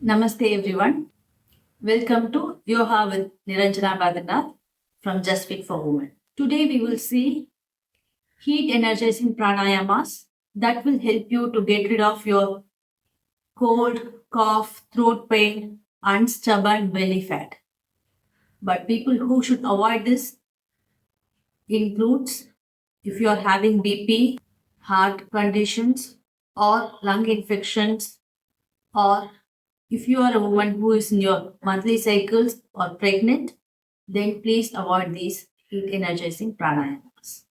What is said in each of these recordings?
Namaste everyone. Welcome to Yoga with Niranjana Bhadranath from Just Fit for Women. Today we will see heat energizing pranayamas that will help you to get rid of your cold, cough, throat pain and stubborn belly fat. But people who should avoid this includes if you are having BP, heart conditions or lung infections, or if you are a woman who is in your monthly cycles or pregnant, then please avoid these heat energizing pranayamas.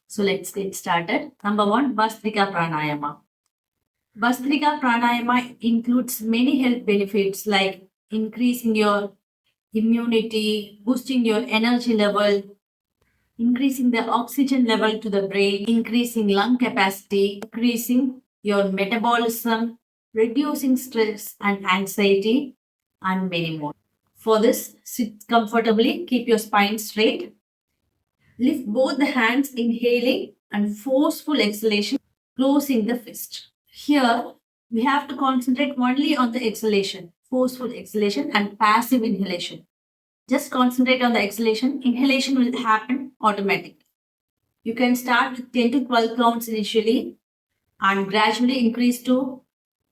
So let's get started. Number one, Bhastrika Pranayama. Bhastrika Pranayama includes many health benefits like increasing your immunity, boosting your energy level, increasing the oxygen level to the brain, increasing lung capacity, increasing your metabolism, reducing stress and anxiety, and many more. For this, sit comfortably, keep your spine straight, lift both the hands, inhaling and forceful exhalation, closing the fist. Here, we have to concentrate only on the exhalation, forceful exhalation and passive inhalation. Just concentrate on the exhalation. Inhalation will happen automatically. You can start with 10 to 12 counts initially and gradually increase to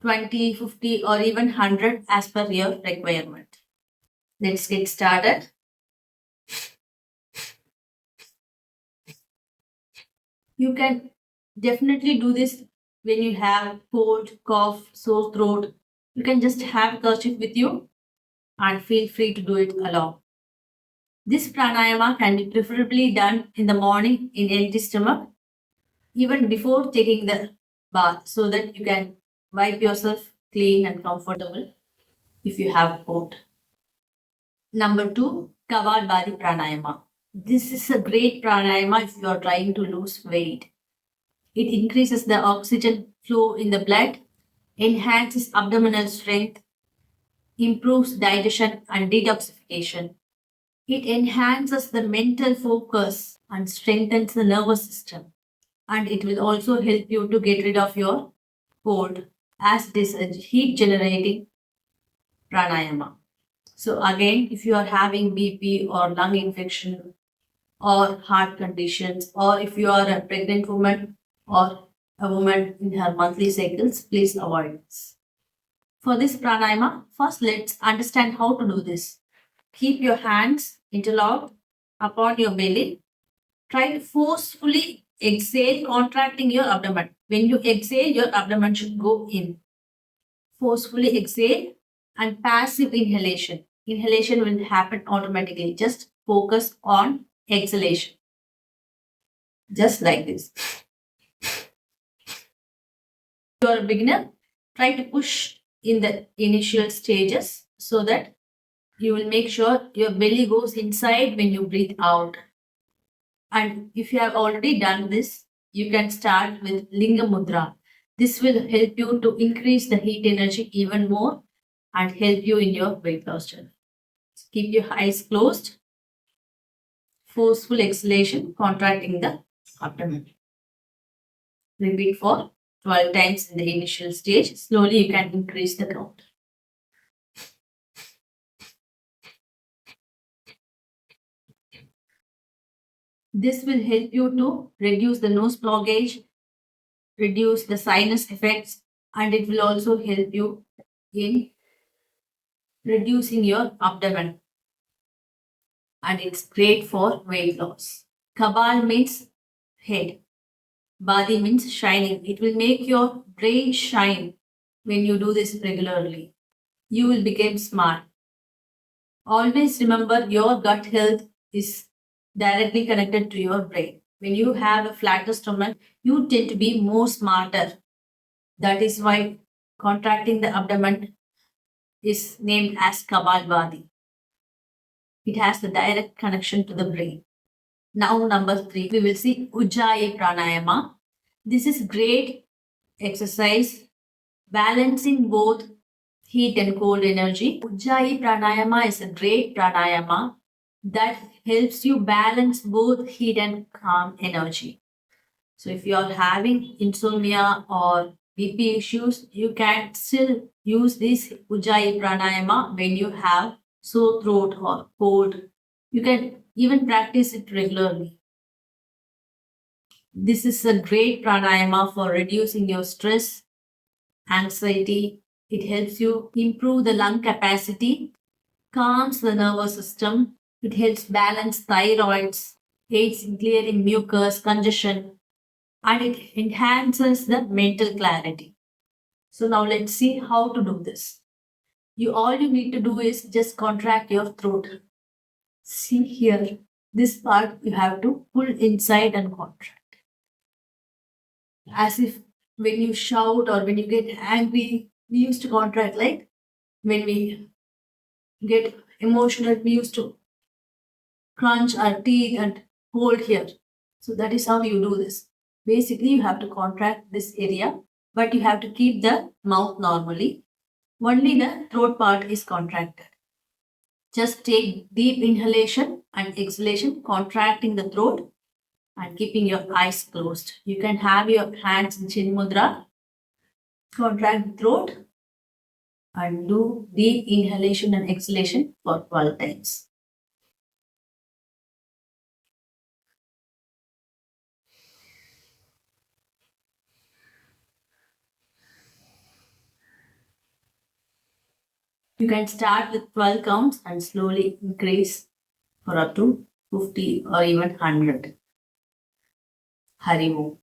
20, 50, or even 100 as per your requirement. Let's get started. You can definitely do this when you have cold, cough, sore throat. You can just have a kerchief with you and feel free to do it alone. This pranayama can be preferably done in the morning in empty stomach, even before taking the bath, so that you can wipe yourself clean and comfortable if you have a cold. Number two, Kapalbhati Pranayama. This is a great pranayama if you are trying to lose weight. It increases the oxygen flow in the blood, enhances abdominal strength, improves digestion and detoxification. It enhances the mental focus and strengthens the nervous system. And it will also help you to get rid of your cold as it is a heat generating pranayama. So again, if you are having BP or lung infection or heart conditions, or if you are a pregnant woman or a woman in her monthly cycles, please avoid this. For this pranayama, first let's understand how to do this. Keep your hands interlocked upon your belly. Try to forcefully exhale, contracting your abdomen. When you exhale, your abdomen should go in. Forcefully exhale and passive inhalation. Inhalation will happen automatically. Just focus on exhalation. Just like this. If you are a beginner, try to push in the initial stages so that you will make sure your belly goes inside when you breathe out. And if you have already done this, you can start with Linga Mudra. This will help you to increase the heat energy even more and help you in your weight loss journey. Keep your eyes closed. Forceful exhalation, contracting the abdomen. Repeat for 12 times in the initial stage. Slowly you can increase the count. This will help you to reduce the nose blockage, reduce the sinus effects, and it will also help you in reducing your abdomen. And it's great for weight loss. Kabal means head. Badi means shining. It will make your brain shine when you do this regularly. You will become smart. Always remember your gut health is directly connected to your brain. When you have a flatter stomach, you tend to be more smarter. That is why contracting the abdomen is named as Kapalbhati. It has the direct connection to the brain. Now, number three, we will see Ujjayi Pranayama. This is great exercise balancing both heat and cold energy. Ujjayi Pranayama is a great pranayama that helps you balance both heat and calm energy. So, if you are having insomnia or BP issues, you can still use this Ujjayi Pranayama when you have sore throat or cold. You can even practice it regularly. This is a great pranayama for reducing your stress, anxiety. It helps you improve the lung capacity, calms the nervous system. It helps balance thyroids, aids in clearing mucus, congestion, and it enhances the mental clarity. So now let's see how to do this. All you need to do is just contract your throat. See here, this part you have to pull inside and contract. As if when you shout or when you get angry, we used to contract like when we get emotional, we used to crunch our teeth and hold here. So that is how you do this. Basically, you have to contract this area, but you have to keep the mouth normally. Only the throat part is contracted. Just take deep inhalation and exhalation, contracting the throat and keeping your eyes closed. You can have your hands in chin mudra, contract the throat, and do deep inhalation and exhalation for 12 times. You can start with 12 counts and slowly increase for up to 50 or even 100. Hari Om.